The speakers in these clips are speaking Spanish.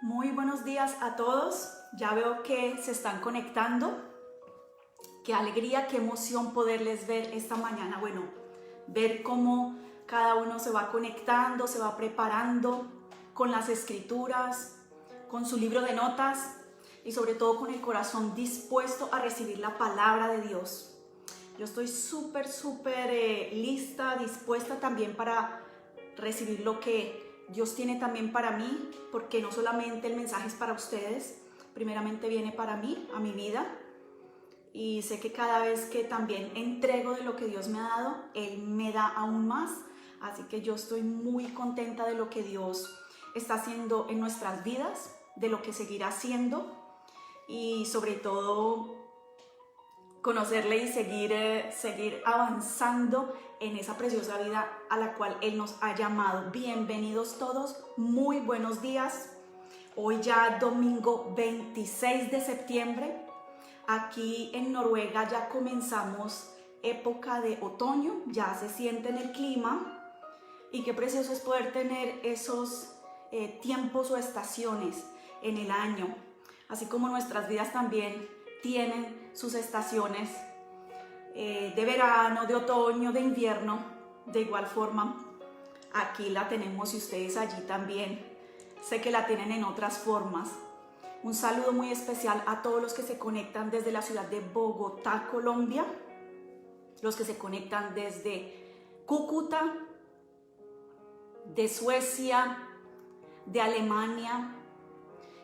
Muy buenos días a todos. Ya veo que se están conectando. Qué alegría, qué emoción poderles ver esta mañana. Bueno, ver cómo cada uno se va conectando, se va preparando con las escrituras, con su libro de notas y sobre todo con el corazón dispuesto a recibir la palabra de Dios. Yo estoy súper lista, dispuesta también para recibir lo que Dios tiene también para mí, porque no solamente el mensaje es para ustedes, primeramente viene para mí, a mi vida, y sé que cada vez que también entrego de lo que Dios me ha dado, Él me da aún más, así que yo estoy muy contenta de lo que Dios está haciendo en nuestras vidas, de lo que seguirá haciendo y sobre todo conocerle y seguir avanzando en esa preciosa vida a la cual Él nos ha llamado. Bienvenidos todos, muy buenos días. Hoy ya domingo 26 de septiembre, aquí en Noruega ya comenzamos época de otoño, ya se siente en el clima y qué precioso es poder tener esos tiempos o estaciones en el año, así como nuestras vidas también tienen sus estaciones de verano, de otoño, de invierno. De igual forma, aquí la tenemos y ustedes allí también. Sé que la tienen en otras formas. Un saludo muy especial a todos los que se conectan desde la ciudad de Bogotá, Colombia, los que se conectan desde Cúcuta, de Suecia, de Alemania,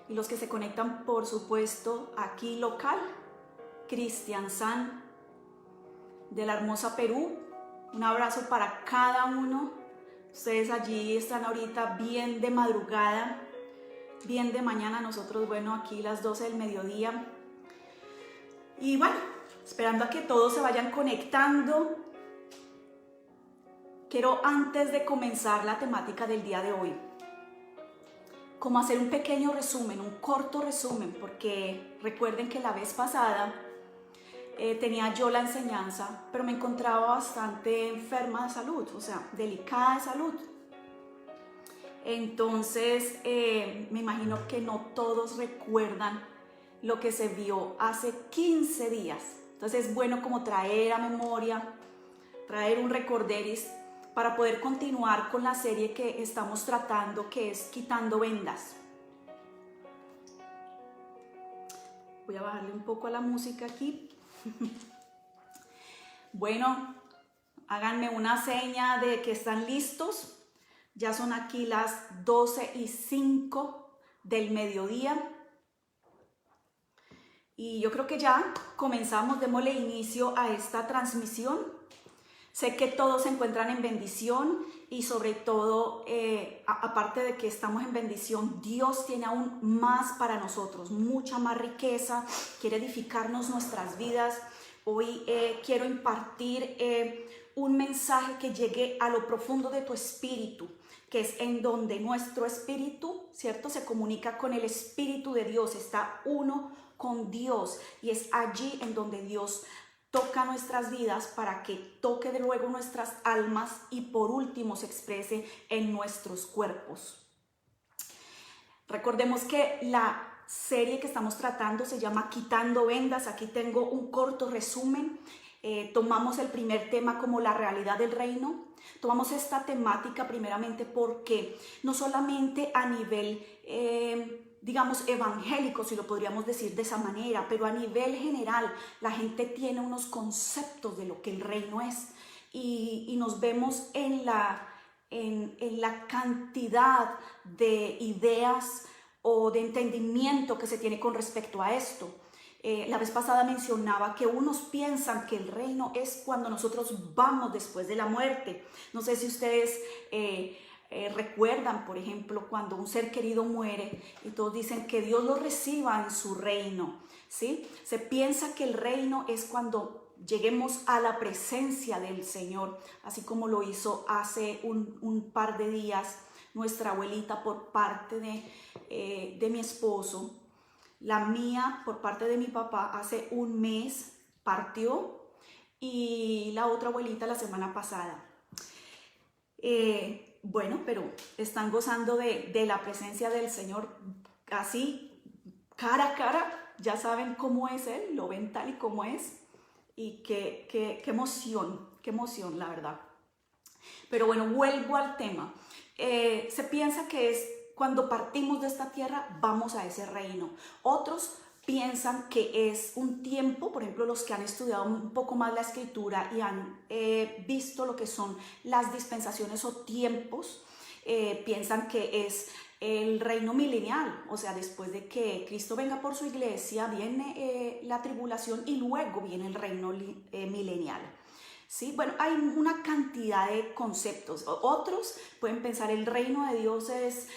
y los que se conectan, por supuesto, aquí local, Kristiansand, de la hermosa Perú. Un abrazo para cada uno. Ustedes allí están ahorita bien de madrugada, bien de mañana. Nosotros, bueno, aquí las 12 del mediodía. Y bueno, esperando a que todos se vayan conectando. Quiero, antes de comenzar la temática del día de hoy, como hacer un pequeño resumen, un corto resumen, porque recuerden que la vez pasada tenía yo la enseñanza, pero me encontraba bastante enferma de salud, o sea, delicada de salud. Entonces, me imagino que no todos recuerdan lo que se vio hace 15 días. Entonces es bueno como traer a memoria, traer un recorderis para poder continuar con la serie que estamos tratando, que es Quitando Vendas. Voy a bajarle un poco a la música aquí. Bueno, háganme una seña de que están listos. Ya son aquí las 12:05 del mediodía. Y yo creo que ya comenzamos, démosle inicio a esta transmisión. Sé que todos se encuentran en bendición y sobre todo, aparte de que estamos en bendición, Dios tiene aún más para nosotros, mucha más riqueza, quiere edificarnos nuestras vidas. Hoy quiero impartir un mensaje que llegue a lo profundo de tu espíritu, que es en donde nuestro espíritu, ¿cierto?, se comunica con el Espíritu de Dios, está uno con Dios y es allí en donde Dios toca nuestras vidas para que toque de luego nuestras almas y por último se exprese en nuestros cuerpos. Recordemos que la serie que estamos tratando se llama Quitando Vendas. Aquí tengo un corto resumen. Tomamos el primer tema como la realidad del reino. Tomamos esta temática primeramente porque no solamente a nivel digamos evangélico, si lo podríamos decir de esa manera, pero a nivel general la gente tiene unos conceptos de lo que el reino es y nos vemos en la cantidad de ideas o de entendimiento que se tiene con respecto a esto. La vez pasada mencionaba que unos piensan que el reino es cuando nosotros vamos después de la muerte. No sé si ustedes recuerdan, por ejemplo, cuando un ser querido muere y todos dicen que Dios lo reciba en su reino, ¿sí? Se piensa que el reino es cuando lleguemos a la presencia del Señor, así como lo hizo hace un par de días nuestra abuelita por parte de mi esposo. La mía por parte de mi papá hace un mes partió y la otra abuelita la semana pasada. Bueno, pero están gozando de la presencia del Señor. así cara a cara, ya saben cómo es Él, lo ven tal y como es. Y qué emoción, la verdad. Pero bueno, vuelvo al tema. Se piensa que es cuando partimos de esta tierra, vamos a ese reino. Otros piensan que es un tiempo, por ejemplo, los que han estudiado un poco más la escritura y han visto lo que son las dispensaciones o tiempos, piensan que es el reino milenial, o sea, después de que Cristo venga por su iglesia, viene la tribulación y luego viene el reino milenial. ¿Sí? Bueno, hay una cantidad de conceptos. Otros pueden pensar el reino de Dios es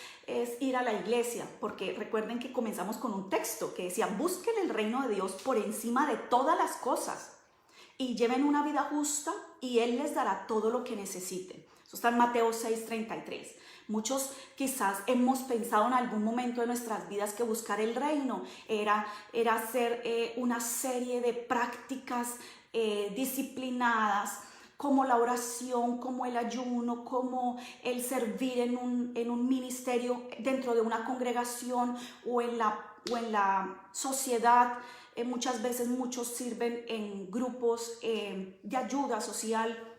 ir a la iglesia, porque recuerden que comenzamos con un texto que decía, busquen el reino de Dios por encima de todas las cosas y lleven una vida justa y Él les dará todo lo que necesiten. Eso está en Mateo 6:33. Muchos quizás hemos pensado en algún momento de nuestras vidas que buscar el reino era hacer una serie de prácticas disciplinadas, como la oración, como el ayuno, como el servir en un ministerio dentro de una congregación o en la sociedad. Muchas veces muchos sirven en grupos de ayuda social.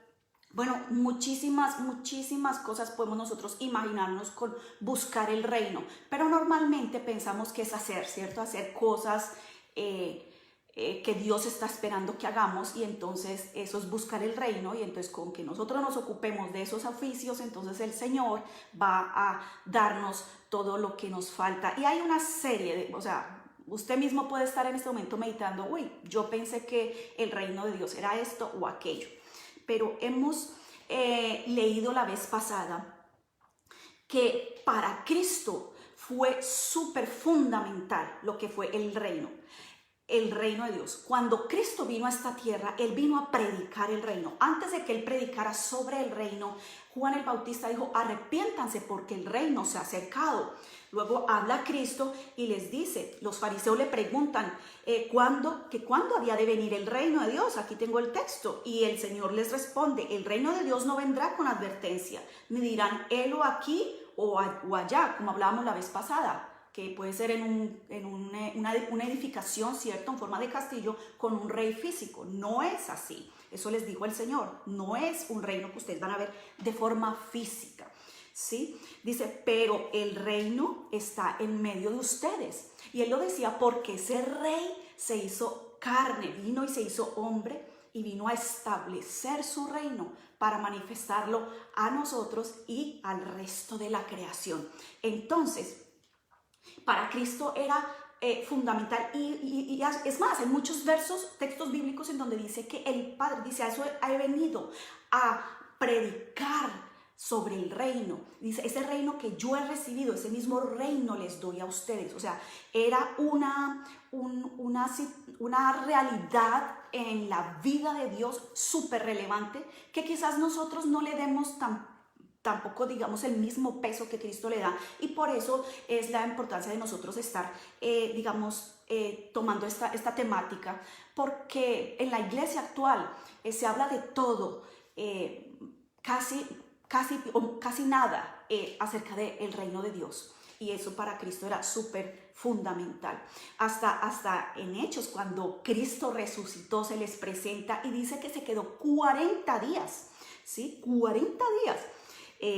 Bueno, muchísimas cosas podemos nosotros imaginarnos con buscar el reino, pero normalmente pensamos que es hacer, ¿cierto? Hacer cosas que Dios está esperando que hagamos, y entonces eso es buscar el reino, y entonces con que nosotros nos ocupemos de esos oficios, entonces el Señor va a darnos todo lo que nos falta. Y hay una serie de, o sea, usted mismo puede estar en este momento meditando, uy, yo pensé que el reino de Dios era esto o aquello, pero hemos leído la vez pasada que para Cristo fue súper fundamental lo que fue el reino de Dios. Cuando Cristo vino a esta tierra, Él vino a predicar el reino. Antes de que Él predicara sobre el reino, Juan el Bautista dijo, arrepiéntanse porque el reino se ha acercado. Luego habla Cristo y les dice, los fariseos le preguntan, ¿cuándo había de venir el reino de Dios? Aquí tengo el texto. Y el Señor les responde, el reino de Dios no vendrá con advertencia, ni dirán, helo aquí o allá, como hablábamos la vez pasada, que puede ser en una edificación, ¿cierto?, en forma de castillo con un rey físico. No es así. Eso les dijo el Señor. No es un reino que ustedes van a ver de forma física, ¿sí? Dice, pero el reino está en medio de ustedes. Y Él lo decía porque ese rey se hizo carne, vino y se hizo hombre y vino a establecer su reino para manifestarlo a nosotros y al resto de la creación. Entonces, para Cristo era fundamental, y es más, hay muchos textos bíblicos en donde dice que el Padre dice, a eso he venido a predicar sobre el reino. Dice, ese reino que yo he recibido, ese mismo reino les doy a ustedes. O sea, era una realidad en la vida de Dios súper relevante, que quizás nosotros no le demos tampoco, digamos, el mismo peso que Cristo le da, y por eso es la importancia de nosotros estar, tomando esta temática, porque en la iglesia actual se habla de todo, casi nada acerca del reino de Dios, y eso para Cristo era súper fundamental. Hasta en Hechos, cuando Cristo resucitó, se les presenta y dice que se quedó 40 días, ¿sí? 40 días.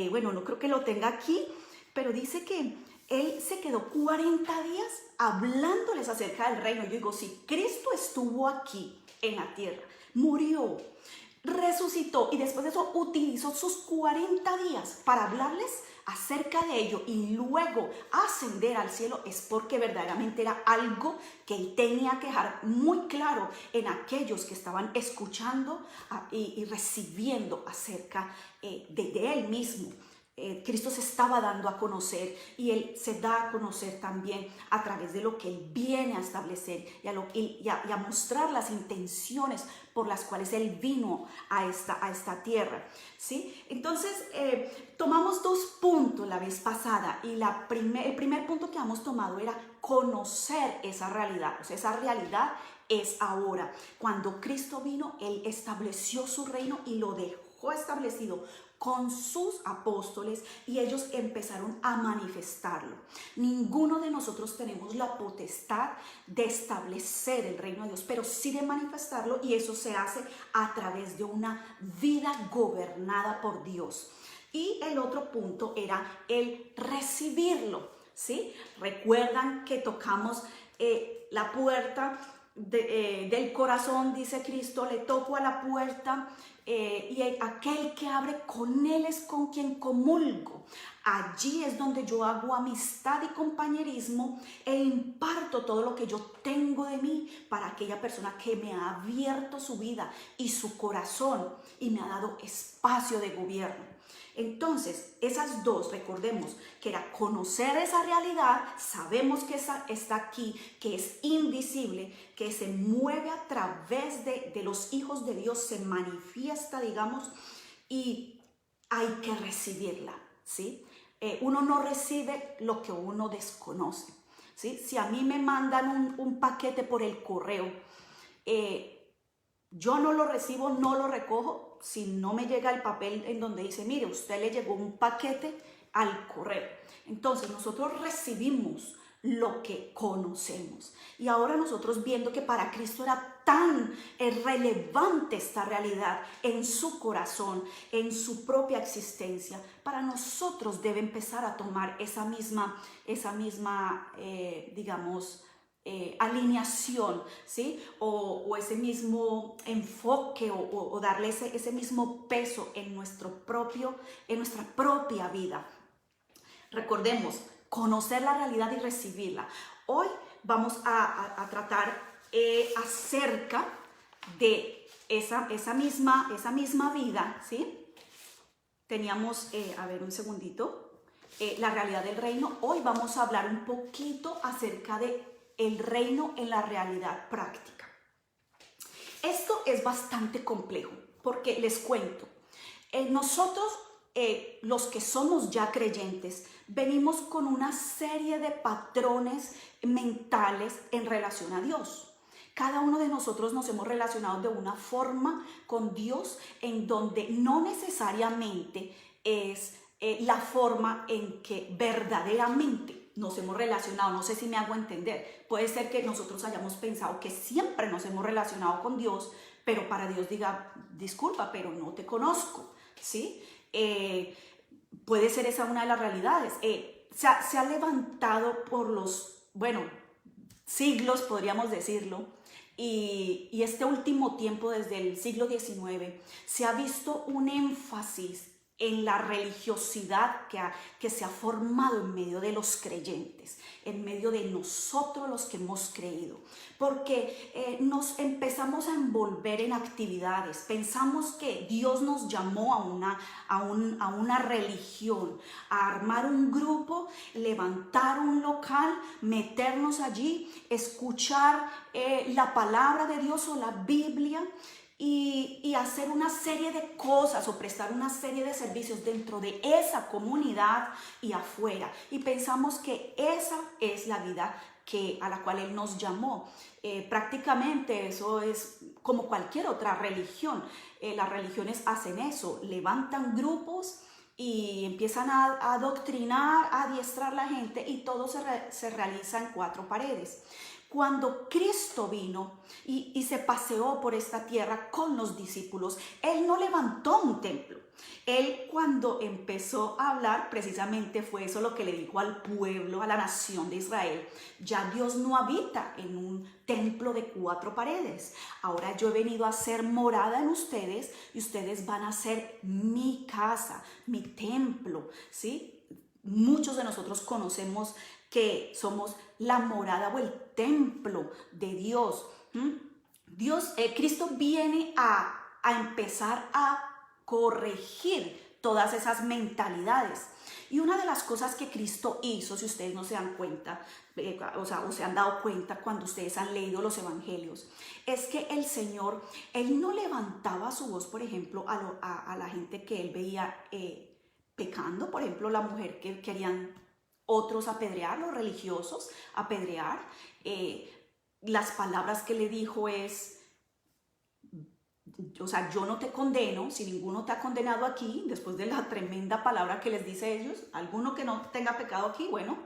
Bueno, no creo que lo tenga aquí, pero dice que Él se quedó 40 días hablándoles acerca del reino. Yo digo, si Cristo estuvo aquí en la tierra, murió, resucitó y después de eso utilizó sus 40 días para hablarles acerca de ello y luego ascender al cielo, es porque verdaderamente era algo que Él tenía que dejar muy claro en aquellos que estaban escuchando y recibiendo acerca de Él mismo. Cristo se estaba dando a conocer, y Él se da a conocer también a través de lo que Él viene a establecer y a mostrar las intenciones por las cuales Él vino a esta tierra, ¿sí? Entonces, tomamos 2 puntos la vez pasada, y el primer punto que hemos tomado era conocer esa realidad. O sea, esa realidad es ahora. Cuando Cristo vino, Él estableció su reino y lo dejó dejó establecido con sus apóstoles y ellos empezaron a manifestarlo. Ninguno de nosotros tenemos la potestad de establecer el reino de Dios, pero sí de manifestarlo, y eso se hace a través de una vida gobernada por Dios. Y el otro punto era el recibirlo, ¿sí? Recuerdan que tocamos la puerta del corazón, dice Cristo, le toco a la puerta y aquel que abre, con él es con quien comulgo. Allí es donde yo hago amistad y compañerismo e imparto todo lo que yo tengo de mí para aquella persona que me ha abierto su vida y su corazón y me ha dado espacio de gobierno. Entonces, esas dos, recordemos que era conocer esa realidad, sabemos que esa está aquí, que es invisible, que se mueve a través de los hijos de Dios, se manifiesta, digamos, y hay que recibirla, ¿sí? Uno no recibe lo que uno desconoce, ¿sí? Si a mí me mandan un paquete por el correo, yo no lo recibo, no lo recojo, si no me llega el papel en donde dice, mire, usted le llegó un paquete al correo. Entonces nosotros recibimos lo que conocemos. Y ahora nosotros, viendo que para Cristo era tan relevante esta realidad en su corazón, en su propia existencia, para nosotros debe empezar a tomar esa misma digamos, alineación, ¿sí? O ese mismo enfoque o darle ese mismo peso en nuestra propia vida. Recordemos, conocer la realidad y recibirla. Hoy vamos a tratar acerca de esa misma vida, ¿sí? Teníamos, a ver un segundito, la realidad del reino. Hoy vamos a hablar un poquito acerca de el reino en la realidad práctica. Esto es bastante complejo porque les cuento, nosotros los que somos ya creyentes venimos con una serie de patrones mentales en relación a Dios. Cada uno de nosotros nos hemos relacionado de una forma con Dios en donde no necesariamente es la forma en que verdaderamente nos hemos relacionado. No sé si me hago entender. Puede ser que nosotros hayamos pensado que siempre nos hemos relacionado con Dios, pero para Dios diga, disculpa, pero no te conozco, ¿sí? Puede ser esa una de las realidades. Se ha levantado por los, siglos, podríamos decirlo, y este último tiempo, desde el siglo XIX, se ha visto un énfasis en la religiosidad que se ha formado en medio de los creyentes, en medio de nosotros los que hemos creído, porque nos empezamos a envolver en actividades. Pensamos que Dios nos llamó a una religión, a armar un grupo, levantar un local, meternos allí, escuchar la palabra de Dios o la Biblia, y hacer una serie de cosas o prestar una serie de servicios dentro de esa comunidad y afuera. Y pensamos que esa es la vida a la cual Él nos llamó. Prácticamente eso es como cualquier otra religión. Las religiones hacen eso, levantan grupos y empiezan a adoctrinar, a adiestrar a la gente, y todo se realiza en cuatro paredes. Cuando Cristo vino y se paseó por esta tierra con los discípulos, Él no levantó un templo. Él, cuando empezó a hablar, precisamente fue eso lo que le dijo al pueblo, a la nación de Israel. Ya Dios no habita en un templo de cuatro paredes. Ahora yo he venido a ser morada en ustedes y ustedes van a ser mi casa, mi templo, ¿sí? Muchos de nosotros conocemos que somos la morada o el templo de Dios. Cristo viene a empezar a corregir todas esas mentalidades. Y una de las cosas que Cristo hizo, si ustedes no se dan cuenta, o se han dado cuenta cuando ustedes han leído los evangelios, es que el Señor, Él no levantaba su voz, por ejemplo, a la gente que Él veía pecando. Por ejemplo, la mujer que querían otros apedrear, los religiosos apedrear. Las palabras que le dijo es, o sea, yo no te condeno, si ninguno te ha condenado aquí, después de la tremenda palabra que les dice ellos, alguno que no tenga pecado aquí, bueno,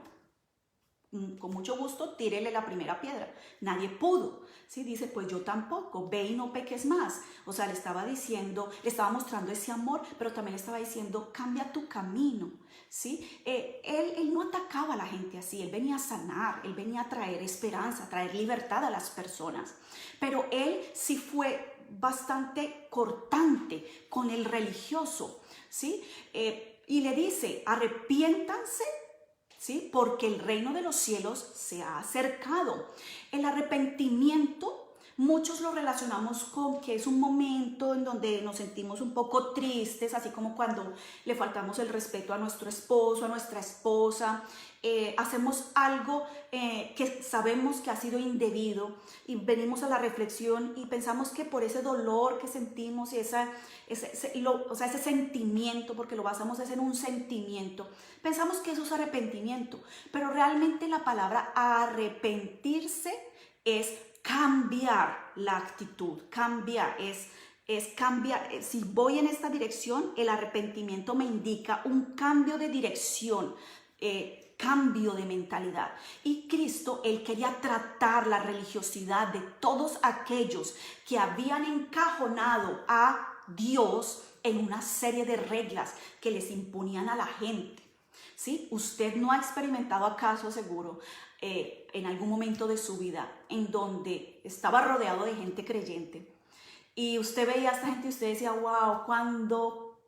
con mucho gusto, tírele la primera piedra. Nadie pudo. ¿Sí? Dice, pues yo tampoco, ve y no peques más. O sea, le estaba diciendo, le estaba mostrando ese amor, pero también le estaba diciendo, cambia tu camino. ¿Sí? Él no atacaba a la gente así, él venía a sanar, él venía a traer esperanza, a traer libertad a las personas. Pero él sí fue bastante cortante con el religioso, ¿sí? Y le dice, arrepiéntanse, ¿sí? Porque el reino de los cielos se ha acercado. El arrepentimiento, muchos lo relacionamos con que es un momento en donde nos sentimos un poco tristes, así como cuando le faltamos el respeto a nuestro esposo, a nuestra esposa, hacemos algo que sabemos que ha sido indebido y venimos a la reflexión y pensamos que por ese dolor que sentimos y ese sentimiento, porque lo basamos en un sentimiento, pensamos que eso es arrepentimiento, pero realmente la palabra arrepentirse es cambiar la actitud, cambiar, es cambiar. Si voy en esta dirección, el arrepentimiento me indica un cambio de dirección, cambio de mentalidad. Y Cristo, él quería tratar la religiosidad de todos aquellos que habían encajonado a Dios en una serie de reglas que les imponían a la gente. ¿Sí? Usted no ha experimentado acaso, seguro, en algún momento de su vida en donde estaba rodeado de gente creyente y usted veía a esta gente y usted decía, wow, ¿cuándo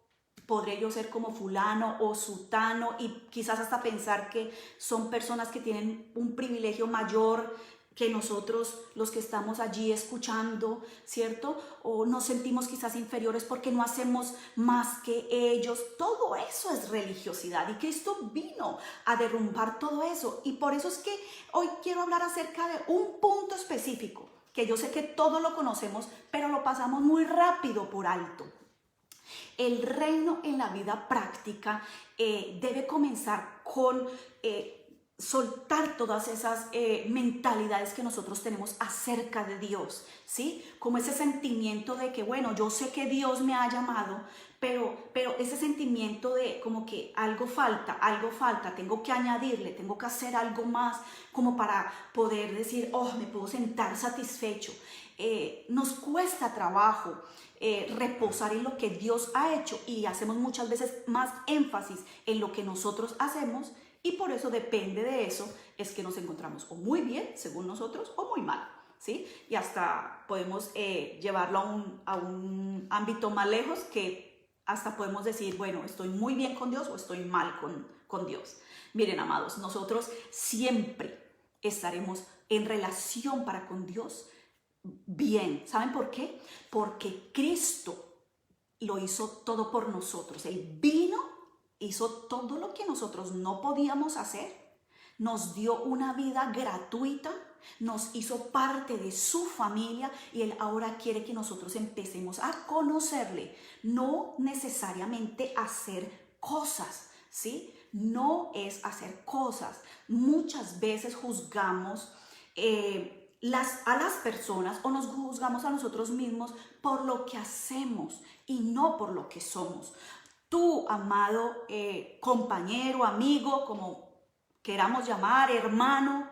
podré yo ser como fulano o sutano? Y quizás hasta pensar que son personas que tienen un privilegio mayor que nosotros, los que estamos allí escuchando, ¿cierto? O nos sentimos quizás inferiores porque no hacemos más que ellos. Todo eso es religiosidad y Cristo vino a derrumbar todo eso. Y por eso es que hoy quiero hablar acerca de un punto específico, que yo sé que todos lo conocemos, pero lo pasamos muy rápido por alto. El reino en la vida práctica debe comenzar con soltar todas esas mentalidades que nosotros tenemos acerca de Dios, ¿sí? Como ese sentimiento de que, bueno, yo sé que Dios me ha llamado, pero ese sentimiento de como que algo falta, tengo que añadirle, tengo que hacer algo más como para poder decir, oh, me puedo sentar satisfecho. Nos cuesta trabajo reposar en lo que Dios ha hecho y hacemos muchas veces más énfasis en lo que nosotros hacemos. Y por eso depende de eso, es que nos encontramos o muy bien, según nosotros, o muy mal, ¿sí? Y hasta podemos llevarlo a un ámbito más lejos, que hasta podemos decir, bueno, estoy muy bien con Dios o estoy mal con Dios. Miren, amados, nosotros siempre estaremos en relación para con Dios bien. ¿Saben por qué? Porque Cristo lo hizo todo por nosotros. Él vino, hizo todo lo que nosotros no podíamos hacer, nos dio una vida gratuita, nos hizo parte de su familia y Él ahora quiere que nosotros empecemos a conocerle, no necesariamente hacer cosas, ¿sí? No es hacer cosas. Muchas veces juzgamos a las personas o nos juzgamos a nosotros mismos por lo que hacemos y no por lo que somos. Tú, amado compañero, amigo, como queramos llamar, hermano,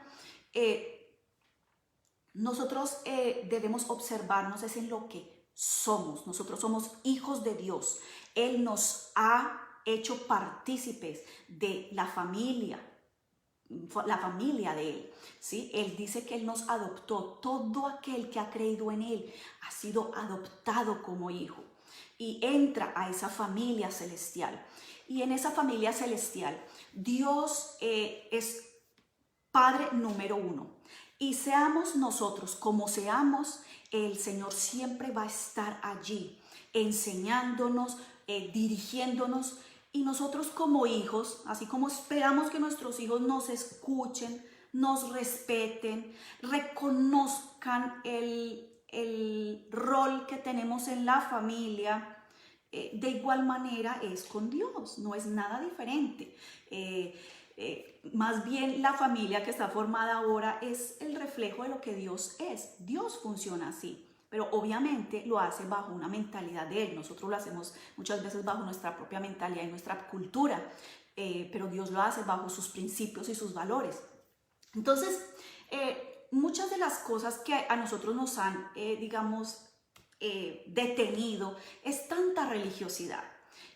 nosotros debemos observarnos es en lo que somos. Nosotros somos hijos de Dios. Él nos ha hecho partícipes de la familia de Él, ¿sí? Él dice que Él nos adoptó. Todo aquel que ha creído en Él ha sido adoptado como hijo y entra a esa familia celestial. Y en esa familia celestial, Dios es Padre número uno. Y seamos nosotros como seamos, el Señor siempre va a estar allí, enseñándonos, dirigiéndonos. Y nosotros como hijos, así como esperamos que nuestros hijos nos escuchen, nos respeten, reconozcan el rol que tenemos en la familia, de igual manera es con Dios, no es nada diferente. Más bien la familia que está formada ahora es el reflejo de lo que Dios es. Dios funciona así. pero obviamente lo hace bajo una mentalidad de Él. Nosotros lo hacemos muchas veces bajo nuestra propia mentalidad y nuestra cultura, pero Dios lo hace bajo sus principios y sus valores. Entonces, muchas de las cosas que a nosotros nos han, detenido es tanta religiosidad.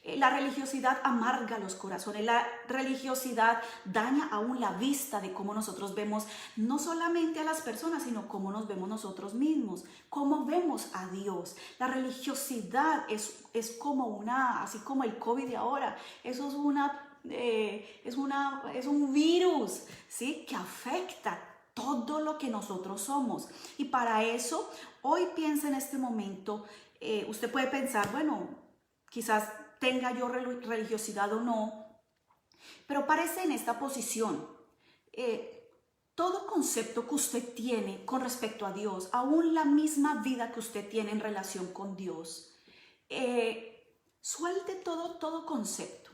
La religiosidad amarga los corazones, la religiosidad daña aún la vista de cómo nosotros vemos no solamente a las personas, sino cómo nos vemos nosotros mismos, cómo vemos a Dios. La religiosidad es como así como el COVID de ahora, eso es un virus, ¿sí? Que afecta todo lo que nosotros somos. Y para eso, hoy piensa en este momento, usted puede pensar, bueno, quizás tenga yo religiosidad o no, pero parece en esta posición. Todo concepto que usted tiene con respecto a Dios, aún la misma vida que usted tiene en relación con Dios, suelte todo concepto.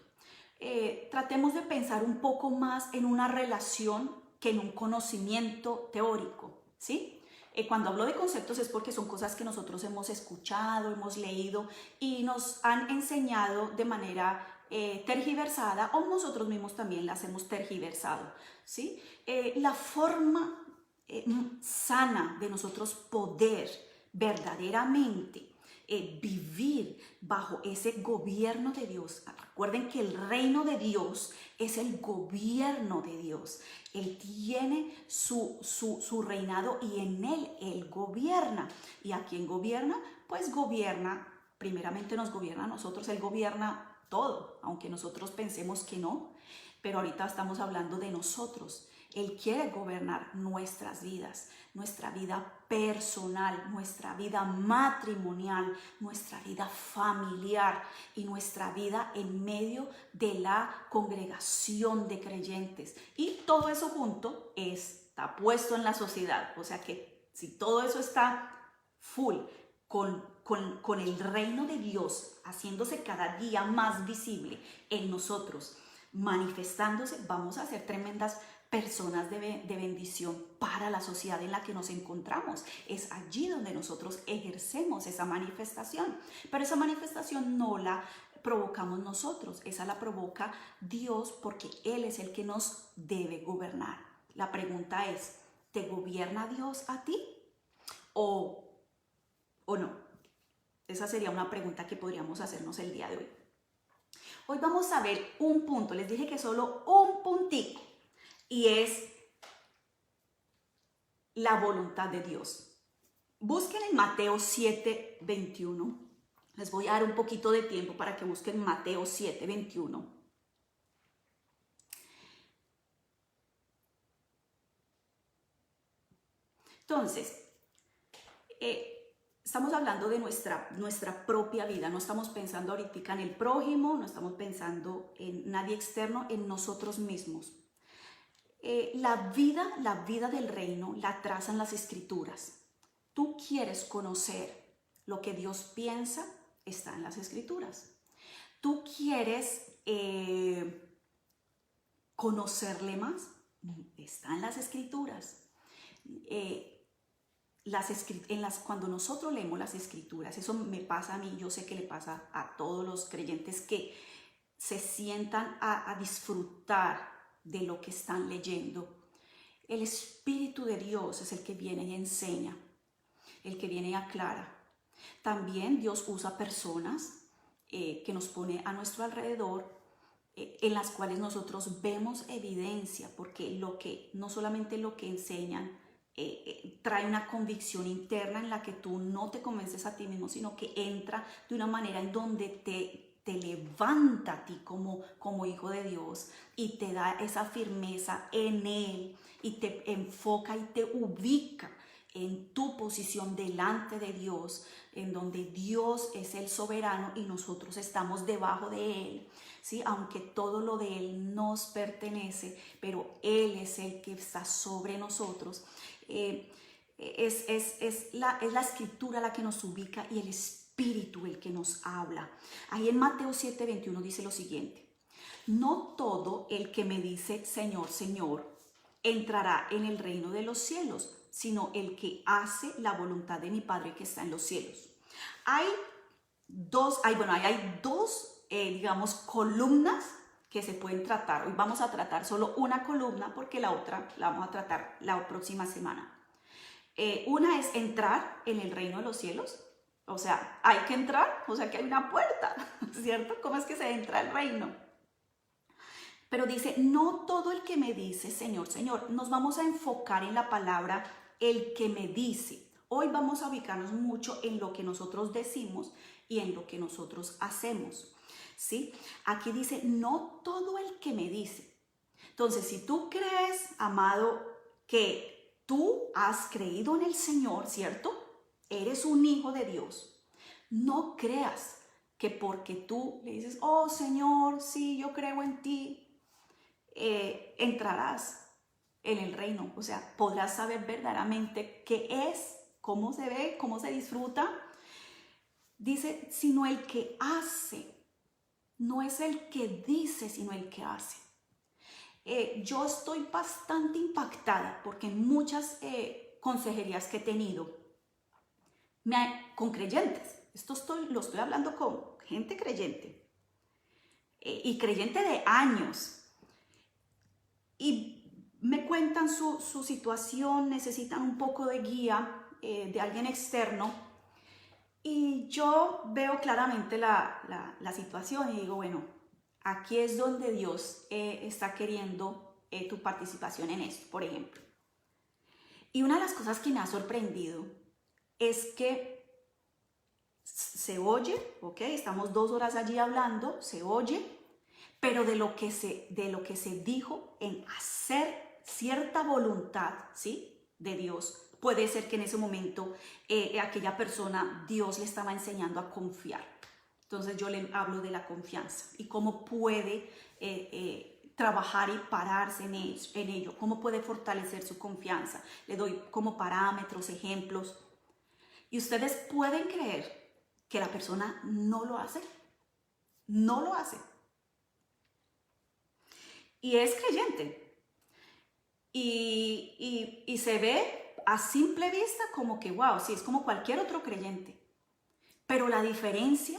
Tratemos de pensar un poco más en una relación que en un conocimiento teórico, ¿sí? Cuando hablo de conceptos es porque son cosas que nosotros hemos escuchado, hemos leído y nos han enseñado de manera tergiversada, o nosotros mismos también las hemos tergiversado, ¿sí? La forma sana de nosotros poder verdaderamente vivir bajo ese gobierno de Dios. Recuerden que el reino de Dios es el gobierno de Dios. Él tiene su reinado y en Él gobierna. ¿Y a quién gobierna? Pues gobierna, primeramente nos gobierna a nosotros, Él gobierna todo, aunque nosotros pensemos que no, pero ahorita estamos hablando de nosotros. Él quiere gobernar nuestras vidas, nuestra vida personal, nuestra vida matrimonial, nuestra vida familiar y nuestra vida en medio de la congregación de creyentes. Y todo eso junto está puesto en la sociedad. O sea que si todo eso está full con el reino de Dios haciéndose cada día más visible en nosotros, manifestándose, vamos a ser tremendas personas de bendición para la sociedad en la que nos encontramos. Es allí donde nosotros ejercemos esa manifestación, pero esa manifestación no la provocamos nosotros, esa la provoca Dios porque Él es el que nos debe gobernar. La pregunta es, ¿te gobierna Dios a ti o no? Esa sería una pregunta que podríamos hacernos el día de hoy. Hoy vamos a ver un punto, les dije que solo un puntito, y es la voluntad de Dios. Busquen en Mateo 7:21. Les voy a dar un poquito de tiempo para que busquen Mateo 7:21. Entonces, estamos hablando de nuestra propia vida, no estamos pensando ahorita en el prójimo, no estamos pensando en nadie externo, en nosotros mismos. La vida del reino la trazan las escrituras. Tú quieres conocer lo que Dios piensa, está en las escrituras. Tú quieres conocerle más, está en las escrituras. Cuando nosotros leemos las escrituras, eso me pasa a mí, yo sé que le pasa a todos los creyentes que se sientan a disfrutar de lo que están leyendo. El Espíritu de Dios es el que viene y enseña, el que viene y aclara. También Dios usa personas que nos pone a nuestro alrededor, en las cuales nosotros vemos evidencia, porque no solamente lo que enseñan trae una convicción interna en la que tú no te convences a ti mismo, sino que entra de una manera en donde te levanta a ti como hijo de Dios y te da esa firmeza en Él y te enfoca y te ubica en tu posición delante de Dios, en donde Dios es el soberano y nosotros estamos debajo de Él, ¿sí? Aunque todo lo de Él nos pertenece, pero Él es el que está sobre nosotros. Es la escritura la que nos ubica y el Espíritu el que nos habla. Ahí en Mateo 7:21 dice lo siguiente: no todo el que me dice Señor, Señor, entrará en el reino de los cielos, sino el que hace la voluntad de mi Padre que está en los cielos. Hay dos, digamos, columnas que se pueden tratar. Hoy vamos a tratar solo una columna porque la otra la vamos a tratar la próxima semana. Una es entrar en el reino de los cielos. O sea, hay que entrar, o sea que hay una puerta, ¿cierto? ¿Cómo es que se entra al reino? Pero dice, no todo el que me dice, Señor, Señor. Nos vamos a enfocar en la palabra, el que me dice. Hoy vamos a ubicarnos mucho en lo que nosotros decimos y en lo que nosotros hacemos, ¿sí? Aquí dice, no todo el que me dice. Entonces, si tú crees, amado, que tú has creído en el Señor, ¿cierto? Eres un hijo de Dios. No creas que porque tú le dices, oh Señor, sí, yo creo en ti, entrarás en el reino. O sea, podrás saber verdaderamente qué es, cómo se ve, cómo se disfruta. Dice, sino el que hace. No es el que dice, sino el que hace. Yo estoy bastante impactada porque en muchas consejerías que he tenido, con creyentes, lo estoy hablando con gente creyente y creyente de años, y me cuentan su situación, necesitan un poco de guía de alguien externo, y yo veo claramente la situación y digo, bueno, aquí es donde Dios está queriendo tu participación en esto, por ejemplo. Y una de las cosas que me ha sorprendido es que se oye, ¿ok? Estamos 2 horas allí hablando, se oye, pero de lo que se dijo en hacer cierta voluntad, ¿sí? De Dios, puede ser que en ese momento aquella persona, Dios le estaba enseñando a confiar. Entonces yo le hablo de la confianza y cómo puede trabajar y pararse en ello, cómo puede fortalecer su confianza. Le doy como parámetros, ejemplos. Y ustedes pueden creer que la persona no lo hace. No lo hace. Y es creyente. Y se ve a simple vista como que, wow, sí, es como cualquier otro creyente. Pero la diferencia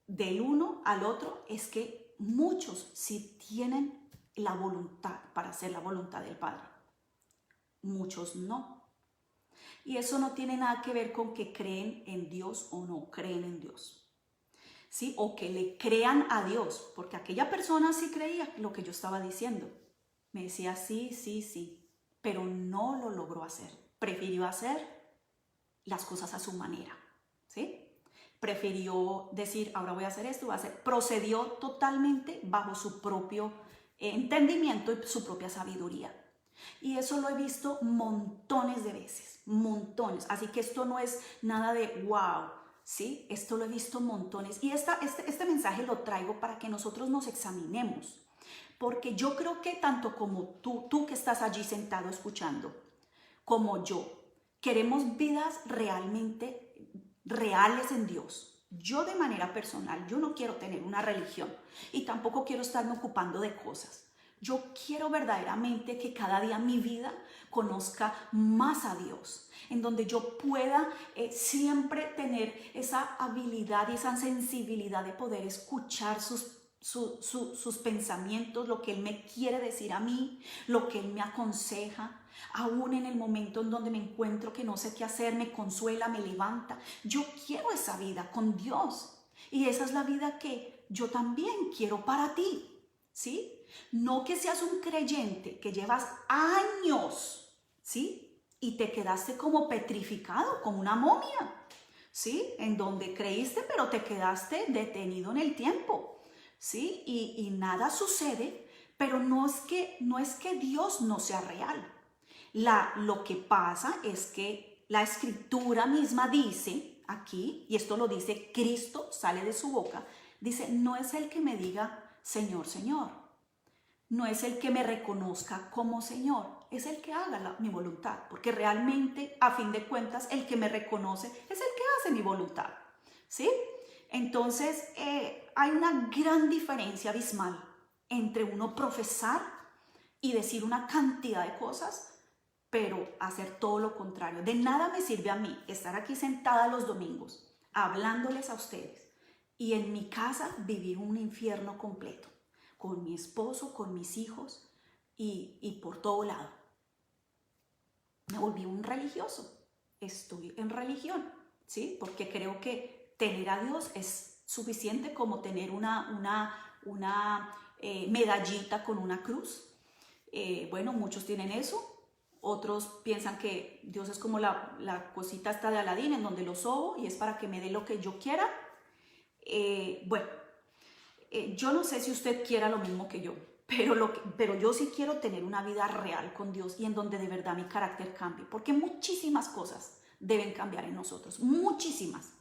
del uno al otro es que muchos sí tienen la voluntad para hacer la voluntad del Padre. Muchos no. Y eso no tiene nada que ver con que creen en Dios o no creen en Dios, ¿sí? O que le crean a Dios, porque aquella persona sí creía lo que yo estaba diciendo. Me decía sí, sí, sí, pero no lo logró hacer. Prefirió hacer las cosas a su manera, ¿sí? Prefirió decir, ahora voy a hacer esto, procedió totalmente bajo su propio entendimiento y su propia sabiduría. Y eso lo he visto montones de veces, montones. Así que esto no es nada de wow, ¿sí? Esto lo he visto montones. Y este mensaje lo traigo para que nosotros nos examinemos. Porque yo creo que tanto como tú que estás allí sentado escuchando, como yo, queremos vidas realmente reales en Dios. Yo de manera personal, yo no quiero tener una religión y tampoco quiero estarme ocupando de cosas. Yo quiero verdaderamente que cada día mi vida conozca más a Dios, en donde yo pueda siempre tener esa habilidad y esa sensibilidad de poder escuchar sus pensamientos, lo que Él me quiere decir a mí, lo que Él me aconseja. Aún en el momento en donde me encuentro que no sé qué hacer, me consuela, me levanta. Yo quiero esa vida con Dios. Y esa es la vida que yo también quiero para ti, ¿sí? No que seas un creyente que llevas años, ¿sí? Y te quedaste como petrificado, como una momia, ¿sí? En donde creíste, pero te quedaste detenido en el tiempo, ¿sí? Y nada sucede, pero no es que Dios no sea real. Lo que pasa es que la Escritura misma dice aquí, y esto lo dice Cristo, sale de su boca, dice, no es el que me diga, Señor, Señor. No es el que me reconozca como Señor, es el que haga mi voluntad, porque realmente, a fin de cuentas, el que me reconoce es el que hace mi voluntad, ¿sí? Entonces, hay una gran diferencia abismal entre uno profesar y decir una cantidad de cosas pero hacer todo lo contrario. De nada me sirve a mí estar aquí sentada los domingos hablándoles a ustedes y en mi casa vivir un infierno completo, con mi esposo, con mis hijos y por todo lado. Me volví un religioso, estoy en religión, ¿sí? Porque creo que tener a Dios es suficiente como tener una medallita con una cruz. Bueno, muchos tienen eso, otros piensan que Dios es como la cosita esta de Aladín en donde lo sobo y es para que me dé lo que yo quiera. Yo no sé si usted quiera lo mismo que yo, pero yo sí quiero tener una vida real con Dios y en donde de verdad mi carácter cambie, porque muchísimas cosas deben cambiar en nosotros, muchísimas.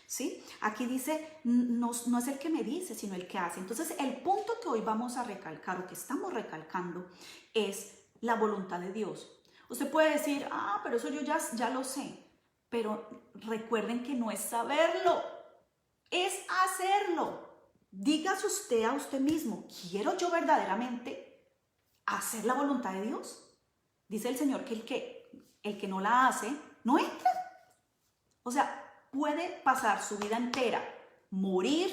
¿Sí? Aquí dice, no es el que me dice, sino el que hace. Entonces, el punto que hoy vamos a recalcar o que estamos recalcando es la voluntad de Dios. Usted puede decir, pero eso yo ya lo sé. Pero recuerden que no es saberlo, es hacerlo. Dígase usted a usted mismo, ¿quiero yo verdaderamente hacer la voluntad de Dios? Dice el Señor que el que no la hace, no entra. O sea, puede pasar su vida entera, morir,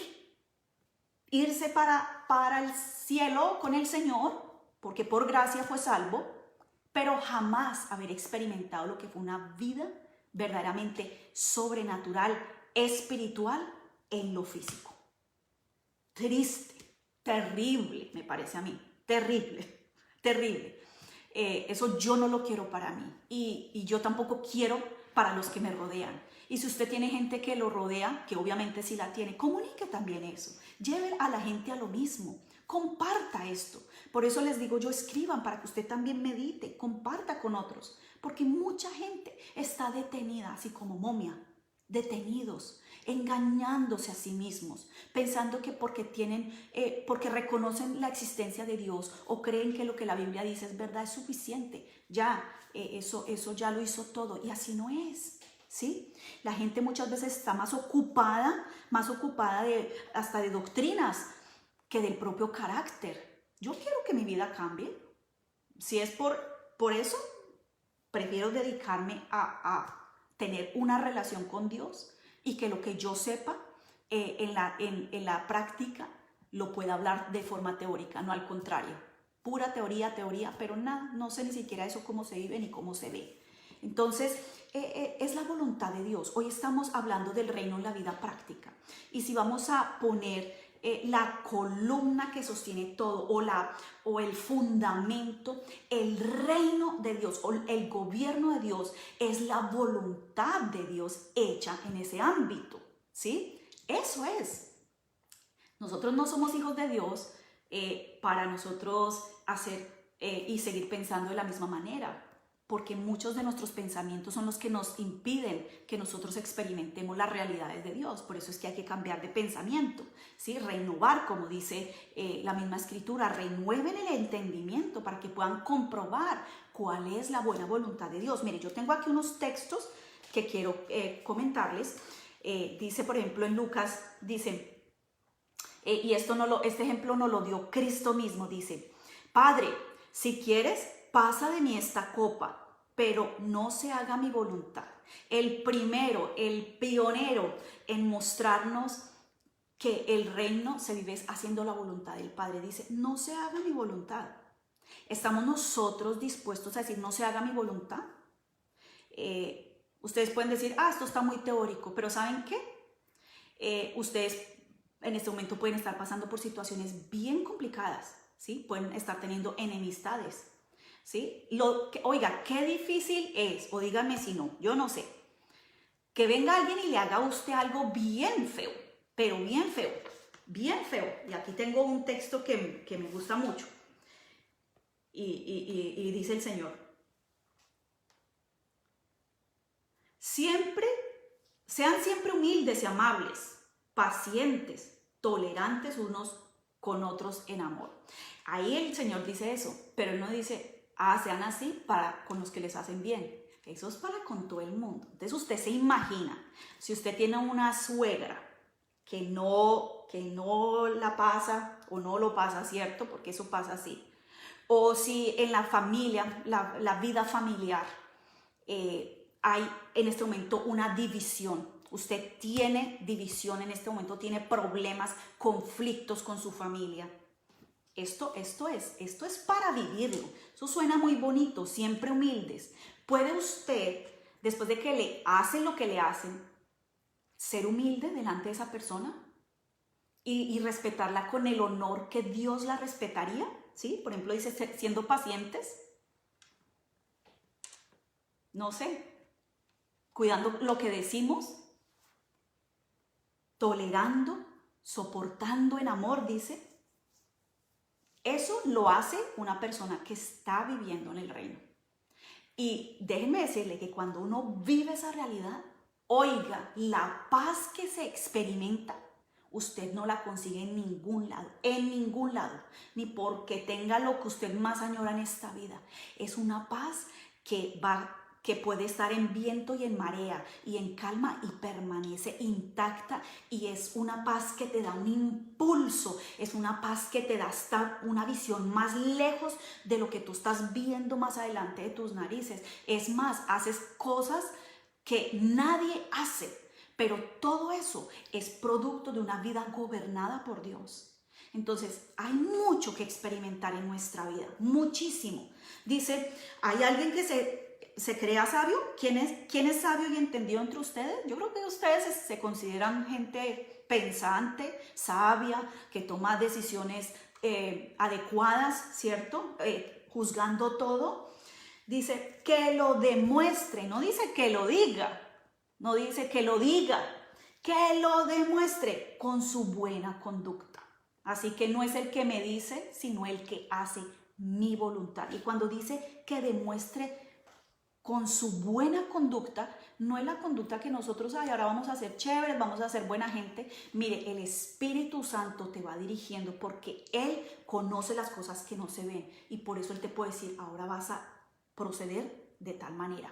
irse para el cielo con el Señor, porque por gracia fue salvo, pero jamás haber experimentado lo que fue una vida verdaderamente sobrenatural, espiritual en lo físico. Triste, terrible, me parece a mí, terrible, terrible. Eso yo no lo quiero para mí y yo tampoco quiero para los que me rodean. Y si usted tiene gente que lo rodea, que obviamente sí la tiene, comunique también eso. Lleve a la gente a lo mismo. Comparta esto. Por eso les digo yo, escriban para que usted también medite, comparta con otros. Porque mucha gente está detenida, así como momia, detenidos, engañándose a sí mismos, pensando que porque reconocen la existencia de Dios o creen que lo que la Biblia dice es verdad, es suficiente. Ya, eso ya lo hizo todo y así no es. ¿Sí? La gente muchas veces está más ocupada hasta de doctrinas que del propio carácter. Yo quiero que mi vida cambie. Si es por eso, prefiero dedicarme a tener una relación con Dios y que lo que yo sepa en la práctica lo pueda hablar de forma teórica, no al contrario. Pura teoría, pero nada, no sé ni siquiera eso cómo se vive ni cómo se ve. Entonces, es la voluntad de Dios. Hoy estamos hablando del reino en la vida práctica. Y si vamos a poner la columna que sostiene todo o el fundamento, el reino de Dios o el gobierno de Dios es la voluntad de Dios hecha en ese ámbito. ¿Sí? Eso es. Nosotros no somos hijos de Dios para nosotros hacer y seguir pensando de la misma manera, porque muchos de nuestros pensamientos son los que nos impiden que nosotros experimentemos las realidades de Dios. Por eso es que hay que cambiar de pensamiento, ¿sí? Renovar, como dice la misma Escritura, renueven el entendimiento para que puedan comprobar cuál es la buena voluntad de Dios. Mire, yo tengo aquí unos textos que quiero comentarles. Dice, por ejemplo, en Lucas, dice, y este ejemplo nos lo dio Cristo mismo, dice, Padre, si quieres, pasa de mí esta copa, pero no se haga mi voluntad. El primero, el pionero en mostrarnos que el reino se vive haciendo la voluntad del Padre, dice, no se haga mi voluntad. ¿Estamos nosotros dispuestos a decir, no se haga mi voluntad? Ustedes pueden decir, esto está muy teórico, pero ¿saben qué? Ustedes en este momento pueden estar pasando por situaciones bien complicadas, ¿sí? Pueden estar teniendo enemistades, ¿sí? Oiga, qué difícil es, o díganme si no, yo no sé, que venga alguien y le haga a usted algo bien feo, pero bien feo, bien feo. Y aquí tengo un texto que me gusta mucho. Y dice el Señor, sean siempre humildes y amables, pacientes, tolerantes unos con otros en amor. Ahí el Señor dice eso, pero Él no dice, sean así con los que les hacen bien. Eso es para con todo el mundo. Entonces usted se imagina, si usted tiene una suegra que no la pasa o no lo pasa, ¿cierto? Porque eso pasa así. o si en la familia, la vida familiar, hay en este momento una división. Usted tiene división en este momento, tiene problemas, conflictos con su familia. Esto es para vivirlo. Eso suena muy bonito, siempre humildes. ¿Puede usted, después de que le hacen lo que le hacen, ser humilde delante de esa persona y respetarla con el honor que Dios la respetaría? ¿Sí? Por ejemplo, dice, siendo pacientes, no sé, cuidando lo que decimos, tolerando, soportando en amor, dice. Eso lo hace una persona que está viviendo en el reino. Y déjenme decirle que cuando uno vive esa realidad, oiga, la paz que se experimenta, usted no la consigue en ningún lado, ni porque tenga lo que usted más añora en esta vida. Es una paz que puede estar en viento y en marea y en calma y permanece intacta, y es una paz que te da un impulso, es una paz que te da hasta una visión más lejos de lo que tú estás viendo más adelante de tus narices. Es más, haces cosas que nadie hace, pero todo eso es producto de una vida gobernada por Dios. Entonces, hay mucho que experimentar en nuestra vida, muchísimo. Dice, ¿hay alguien que se crea sabio? ¿Quién es sabio y entendido entre ustedes? Yo creo que ustedes se consideran gente pensante, sabia, que toma decisiones adecuadas, ¿cierto? Juzgando todo. Dice que lo demuestre, no dice que lo diga, no dice que lo diga, que lo demuestre con su buena conducta. Así que no es el que me dice, sino el que hace mi voluntad. Y cuando dice que demuestre con su buena conducta, no es la conducta que nosotros hay, ahora vamos a ser chéveres, vamos a ser buena gente. Mire, el Espíritu Santo te va dirigiendo porque Él conoce las cosas que no se ven, y por eso Él te puede decir, ahora vas a proceder de tal manera,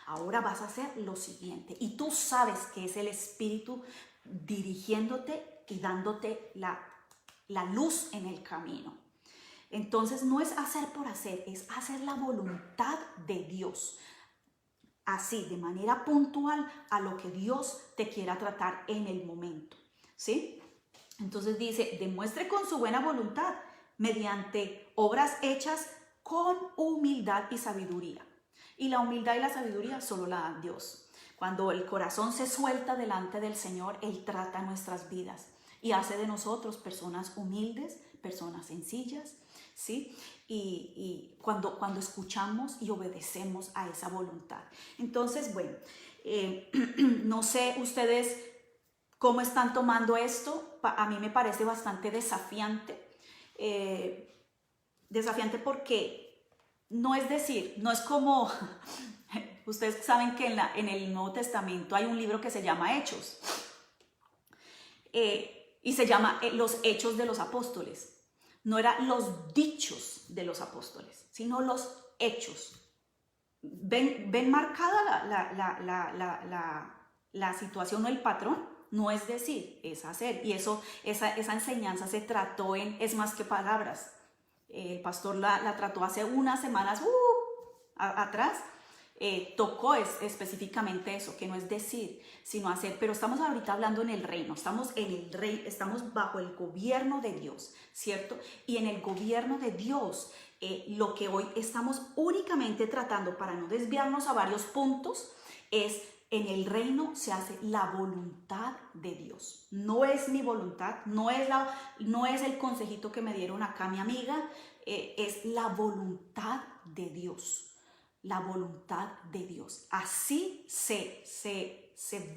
ahora vas a hacer lo siguiente, y tú sabes que es el Espíritu dirigiéndote y dándote la luz en el camino. Entonces no es hacer por hacer, es hacer la voluntad de Dios, así de manera puntual a lo que Dios te quiera tratar en el momento, ¿sí? Entonces dice, demuestre con su buena voluntad mediante obras hechas con humildad y sabiduría. Y la humildad y la sabiduría solo la da Dios. Cuando el corazón se suelta delante del Señor, Él trata nuestras vidas y hace de nosotros personas humildes, personas sencillas, ¿sí? Y cuando escuchamos y obedecemos a esa voluntad. Entonces, bueno, no sé ustedes cómo están tomando esto. A mí me parece bastante desafiante. Desafiante porque no es decir, no es como, ustedes saben que en el Nuevo Testamento hay un libro que se llama Hechos, y se llama Los Hechos de los Apóstoles. No eran los dichos de los apóstoles, sino los hechos. ¿Ven marcada la situación o el patrón? No es decir, es hacer. Y esa enseñanza se trató en Es más que palabras. El pastor la trató hace unas semanas atrás. Tocó específicamente eso, que no es decir, sino hacer. Pero estamos ahorita hablando en el reino, estamos bajo el gobierno de Dios, ¿cierto? Y en el gobierno de Dios, lo que hoy estamos únicamente tratando, para no desviarnos a varios puntos, es en el reino se hace la voluntad de Dios. No es mi voluntad, no es el consejito que me dieron acá mi amiga, es la voluntad de Dios. La voluntad de Dios. Así se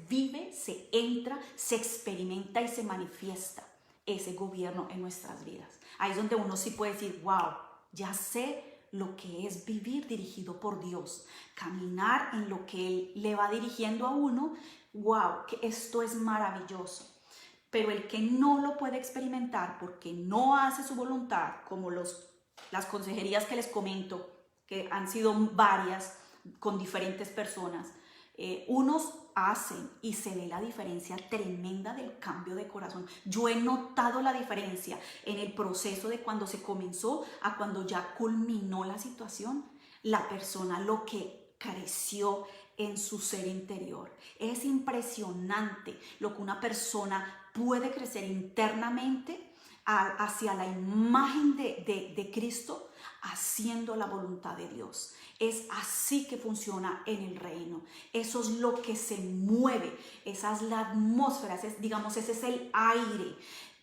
vive, se entra, se experimenta y se manifiesta ese gobierno en nuestras vidas. Ahí es donde uno sí puede decir, wow, ya sé lo que es vivir dirigido por Dios, caminar en lo que Él le va dirigiendo a uno. Wow, que esto es maravilloso. Pero el que no lo puede experimentar porque no hace su voluntad, como las consejerías que les comento, que han sido varias con diferentes personas, unos hacen y se ve la diferencia tremenda del cambio de corazón. Yo he notado la diferencia en el proceso de cuando se comenzó a cuando ya culminó la situación. La persona lo que creció en su ser interior. Es impresionante lo que una persona puede crecer internamente hacia la imagen de Cristo, haciendo la voluntad de Dios. Es así que funciona en el reino. Eso es lo que se mueve. Esa es la atmósfera, digamos, ese es el aire.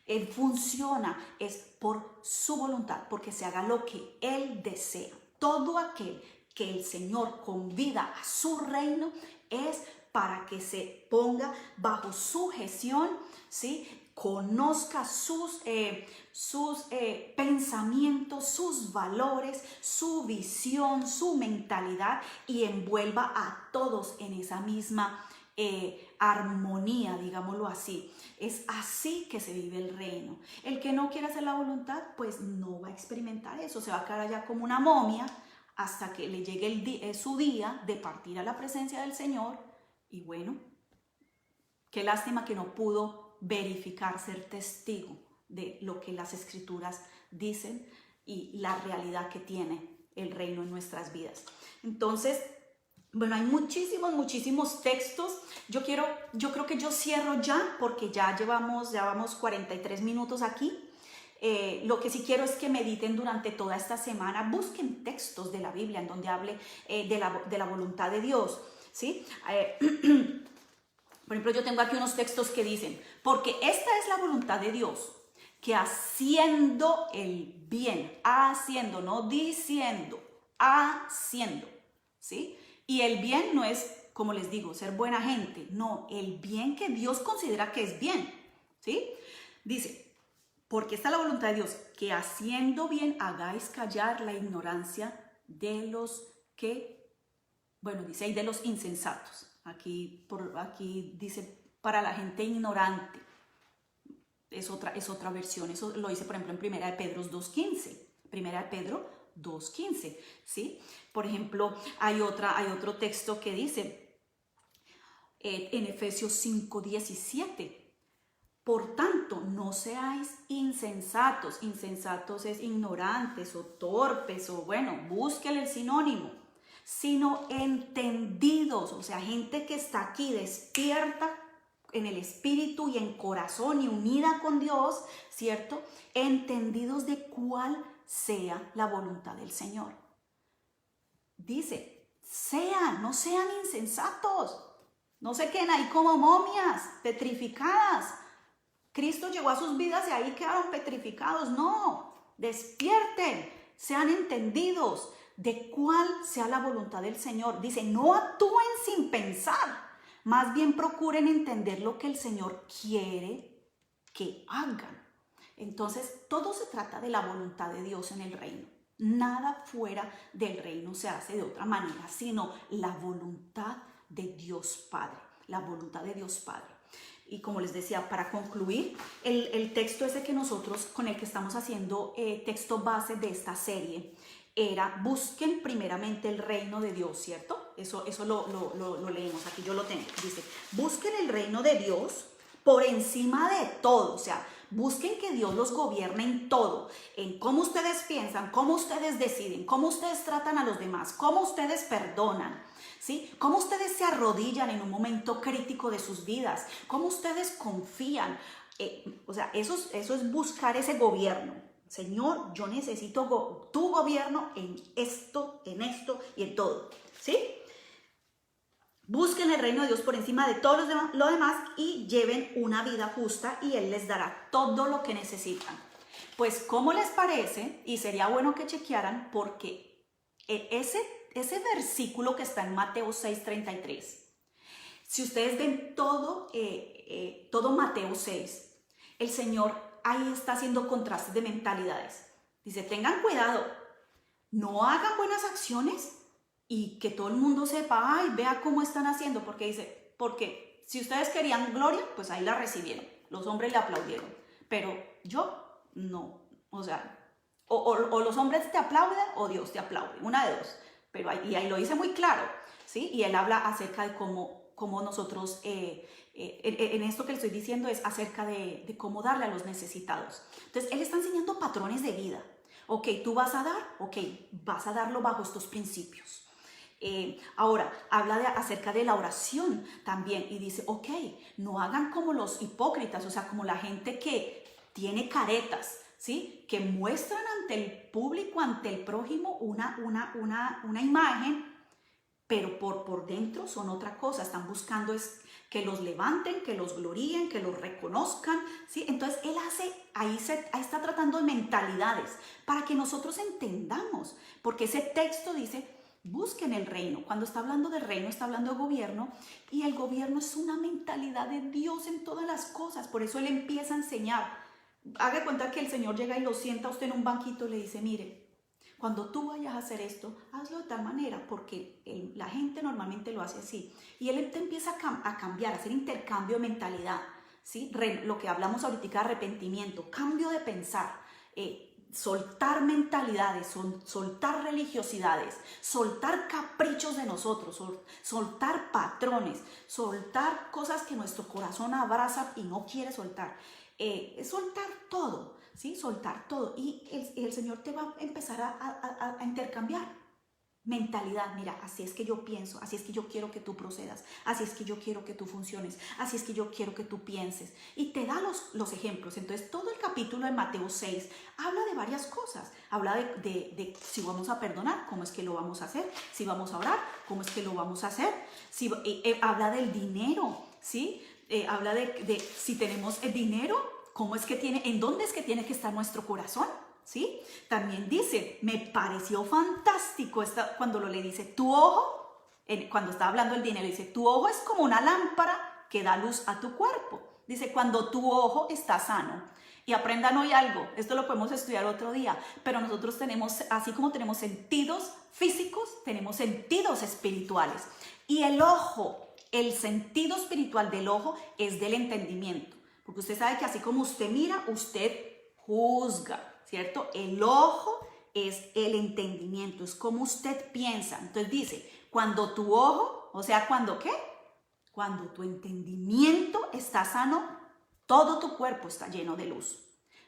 Él funciona, es por su voluntad, porque se haga lo que Él desea. Todo aquel que el Señor convida a su reino es para que se ponga bajo su gestión, ¿sí? Conozca sus pensamientos, sus valores, su visión, su mentalidad y envuelva a todos en esa misma armonía, digámoslo así. Es así que se vive el reino. El que no quiere hacer la voluntad, pues no va a experimentar eso, se va a quedar allá como una momia hasta que le llegue su día de partir a la presencia del Señor. Y bueno, qué lástima que no pudo verificar, ser testigo de lo que las Escrituras dicen y la realidad que tiene el reino en nuestras vidas. Entonces, bueno, hay muchísimos textos. Yo creo que yo cierro ya porque ya vamos 43 minutos aquí. Lo que sí quiero es que mediten durante toda esta semana, busquen textos de la Biblia en donde hable de la voluntad de Dios, ¿sí? Por ejemplo, yo tengo aquí unos textos que dicen, porque esta es la voluntad de Dios, que haciendo el bien, haciendo, no diciendo, haciendo, ¿sí? Y el bien no es, como les digo, ser buena gente, no, el bien que Dios considera que es bien, ¿sí? Dice, porque esta es la voluntad de Dios, que haciendo bien hagáis callar la ignorancia de los que, bueno, dice ahí de los insensatos. Aquí dice para la gente ignorante. Es otra versión. Eso lo dice, por ejemplo, en Primera de Pedro 2.15. Primera de Pedro 2.15, ¿sí? Por ejemplo, hay otro texto que dice en Efesios 5.17. Por tanto, no seáis insensatos. Insensatos es ignorantes o torpes o bueno, búsquele el sinónimo. Sino entendidos, o sea, gente que está aquí despierta en el espíritu y en corazón y unida con Dios, ¿cierto? Entendidos de cuál sea la voluntad del Señor. Dice, no sean insensatos, no se queden ahí como momias, petrificadas. Cristo llegó a sus vidas y ahí quedaron petrificados. No, despierten, sean entendidos de cuál sea la voluntad del Señor. Dice, no actúen sin pensar, más bien procuren entender lo que el Señor quiere que hagan. Entonces, todo se trata de la voluntad de Dios en el reino. Nada fuera del reino se hace de otra manera, sino la voluntad de Dios Padre, la voluntad de Dios Padre. Y como les decía, para concluir, el texto ese que nosotros, con el que estamos haciendo texto base de esta serie, era busquen primeramente el reino de Dios, ¿cierto? Eso lo leemos, aquí yo lo tengo. Dice, busquen el reino de Dios por encima de todo, o sea, busquen que Dios los gobierne en todo, en cómo ustedes piensan, cómo ustedes deciden, cómo ustedes tratan a los demás, cómo ustedes perdonan, ¿sí? Cómo ustedes se arrodillan en un momento crítico de sus vidas, cómo ustedes confían. O sea, eso es buscar ese gobierno. Señor, yo necesito tu gobierno en esto y en todo, ¿sí? Busquen el reino de Dios por encima de todo lo demás y lleven una vida justa y Él les dará todo lo que necesitan. Pues, ¿cómo les parece? Y sería bueno que chequearan porque ese versículo que está en Mateo 6:33, si ustedes ven todo Mateo 6, el Señor ahí está haciendo contrastes de mentalidades. Dice, tengan cuidado, no hagan buenas acciones y que todo el mundo sepa, ay, vea cómo están haciendo, porque si ustedes querían gloria, pues ahí la recibieron, los hombres le aplaudieron, pero yo no, o sea, o los hombres te aplauden o Dios te aplaude, una de dos, pero ahí lo dice muy claro, ¿sí? Y Él habla acerca de cómo cómo nosotros, en esto que le estoy diciendo es acerca de cómo darle a los necesitados. Entonces, él está enseñando patrones de vida. Ok, tú vas a dar, ok, vas a darlo bajo estos principios. Ahora, habla acerca de la oración también y dice, ok, no hagan como los hipócritas, o sea, como la gente que tiene caretas, ¿sí? Que muestran ante el público, ante el prójimo una imagen, pero por dentro son otra cosa. Están buscando es que los levanten, que los gloríen, que los reconozcan, ¿sí? Entonces él ahí está tratando de mentalidades para que nosotros entendamos, porque ese texto dice, busquen el reino. Cuando está hablando de reino, está hablando de gobierno, y el gobierno es una mentalidad de Dios en todas las cosas. Por eso él empieza a enseñar. Haga cuenta que el Señor llega y lo sienta a usted en un banquito y le dice, mire, cuando tú vayas a hacer esto, hazlo de tal manera, porque la gente normalmente lo hace así. Y él te empieza a cambiar, a hacer intercambio de mentalidad, ¿sí? Lo que hablamos ahorita, arrepentimiento, cambio de pensar, soltar mentalidades, soltar religiosidades, soltar caprichos de nosotros, soltar patrones, soltar cosas que nuestro corazón abraza y no quiere soltar. Soltar todo, ¿sí? Soltar todo. Y el Señor te va a empezar a intercambiar mentalidad. Mira, así es que yo pienso, así es que yo quiero que tú procedas, así es que yo quiero que tú funciones, así es que yo quiero que tú pienses. Y te da los ejemplos. Entonces, todo el capítulo de Mateo 6 habla de varias cosas. Habla de si vamos a perdonar, cómo es que lo vamos a hacer. Si vamos a orar, cómo es que lo vamos a hacer. Habla del dinero, ¿sí? Habla de si tenemos el dinero, cómo es que en dónde es que tiene que estar nuestro corazón, ¿sí? También dice, me pareció fantástico cuando le dice, tu ojo, cuando está hablando del dinero, dice, tu ojo es como una lámpara que da luz a tu cuerpo. Dice, cuando tu ojo está sano. Y aprendan hoy algo, esto lo podemos estudiar otro día, pero nosotros tenemos, así como tenemos sentidos físicos, tenemos sentidos espirituales. Y el ojo, el sentido espiritual del ojo es del entendimiento. Porque usted sabe que así como usted mira, usted juzga, ¿cierto? El ojo es el entendimiento, es como usted piensa. Entonces dice, cuando tu ojo, o sea, ¿cuando qué? Cuando tu entendimiento está sano, todo tu cuerpo está lleno de luz.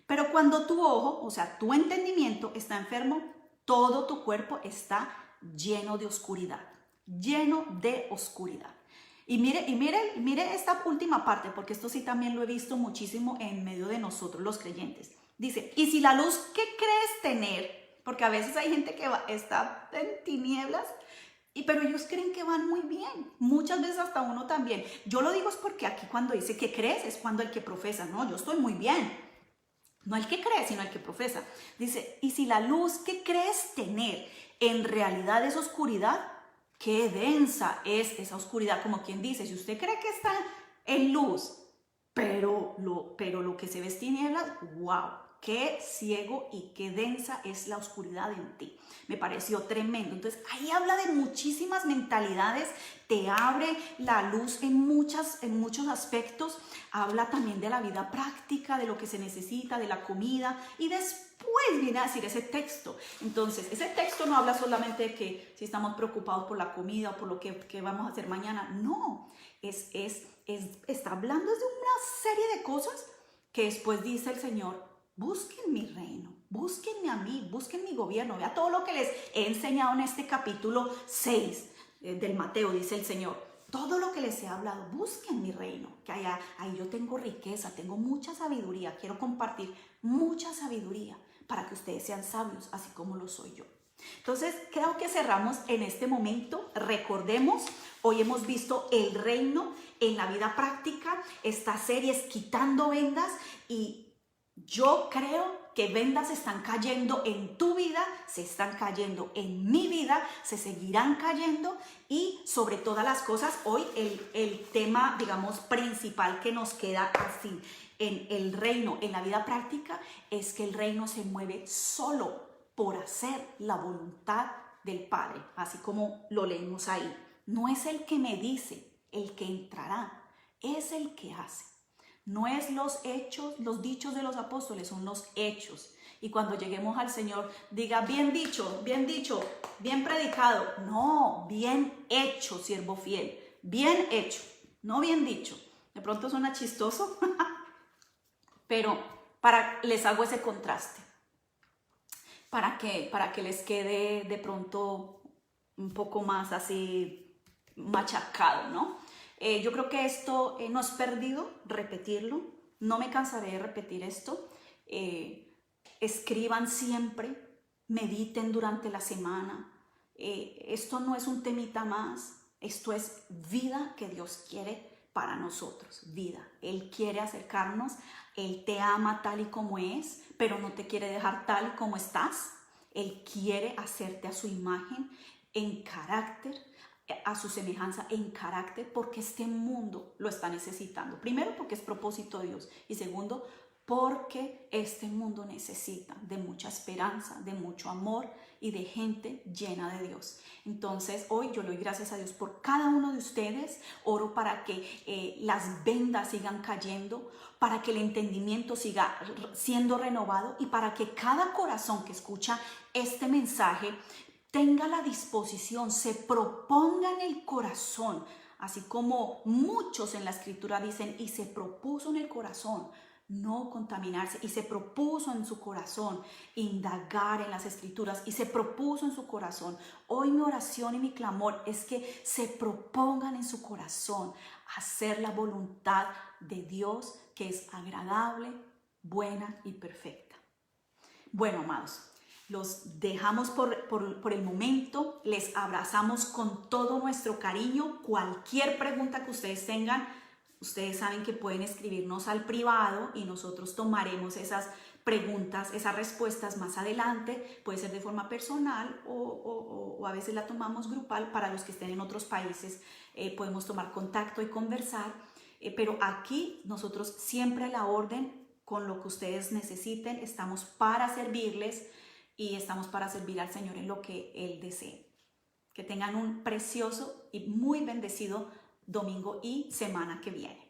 Pero cuando tu ojo, o sea, tu entendimiento está enfermo, todo tu cuerpo está lleno de oscuridad, lleno de oscuridad. Y mire esta última parte, porque esto sí también lo he visto muchísimo en medio de nosotros los creyentes. Dice, y si la luz que crees tener, porque a veces hay gente que está en tinieblas, pero ellos creen que van muy bien, muchas veces hasta uno también. Yo lo digo es porque aquí cuando dice que crees es cuando el que profesa, no, yo estoy muy bien. No el que cree, sino el que profesa. Dice, y si la luz que crees tener en realidad es oscuridad, qué densa es esa oscuridad, como quien dice, si usted cree que está en luz, pero lo que se ve es tinieblas, wow, qué ciego y qué densa es la oscuridad en ti. Me pareció tremendo. Entonces, ahí habla de muchísimas mentalidades, te abre la luz en muchos aspectos. Habla también de la vida práctica, de lo que se necesita, de la comida, y después viene a decir ese texto. Entonces, ese texto no habla solamente de que si estamos preocupados por la comida o por lo que vamos a hacer mañana. No, está hablando de una serie de cosas que después dice el Señor, busquen mi reino, búsquenme a mí, busquen mi gobierno. Vea todo lo que les he enseñado en este capítulo 6 del Mateo, dice el Señor. Todo lo que les he hablado, busquen mi reino, que ahí yo tengo riqueza, tengo mucha sabiduría, quiero compartir mucha sabiduría para que ustedes sean sabios, así como lo soy yo. Entonces, creo que cerramos en este momento. Recordemos, hoy hemos visto el reino en la vida práctica. Esta serie es Quitando Vendas, y yo creo que vendas están cayendo en tu vida, se están cayendo en mi vida, se seguirán cayendo, y sobre todas las cosas, hoy el tema, digamos, principal que nos queda así en el reino, en la vida práctica, es que el reino se mueve solo por hacer la voluntad del Padre, así como lo leemos ahí. No es el que me dice, el que entrará, es el que hace. No es los hechos, los dichos de los apóstoles, son los hechos. Y cuando lleguemos al Señor, diga, bien dicho, bien predicado. No, bien hecho, siervo fiel. bien hecho, no bien dicho. De pronto suena chistoso, pero les hago ese contraste, para que les quede de pronto un poco más así machacado, ¿no? Yo creo que esto no es perdido repetirlo, no me cansaré de repetir esto. Escriban siempre, mediten durante la semana. Esto no es un temita más, esto es vida que Dios quiere para nosotros, vida. Él quiere acercarnos, Él te ama tal y como es, pero no te quiere dejar tal y como estás. Él quiere hacerte a su imagen, en carácter, a su semejanza, en carácter, porque este mundo lo está necesitando. Primero, porque es propósito de Dios, y segundo, porque este mundo necesita de mucha esperanza, de mucho amor y de gente llena de Dios. Entonces hoy yo le doy gracias a Dios por cada uno de ustedes. Oro para que las vendas sigan cayendo, para que el entendimiento siga siendo renovado y para que cada corazón que escucha este mensaje tenga la disposición, se proponga en el corazón, así como muchos en la escritura dicen, y se propuso en el corazón no contaminarse, y se propuso en su corazón indagar en las escrituras, y se propuso en su corazón. Hoy mi oración y mi clamor es que se propongan en su corazón hacer la voluntad de Dios, que es agradable, buena y perfecta. Bueno, amados, los dejamos por el momento, les abrazamos con todo nuestro cariño. Cualquier pregunta que ustedes tengan, ustedes saben que pueden escribirnos al privado y nosotros tomaremos esas preguntas, esas respuestas más adelante. Puede ser de forma personal o a veces la tomamos grupal. Para los que estén en otros países podemos tomar contacto y conversar, pero aquí nosotros siempre a la orden con lo que ustedes necesiten. Estamos para servirles y estamos para servir al Señor en lo que Él desee. Que tengan un precioso y muy bendecido domingo y semana que viene.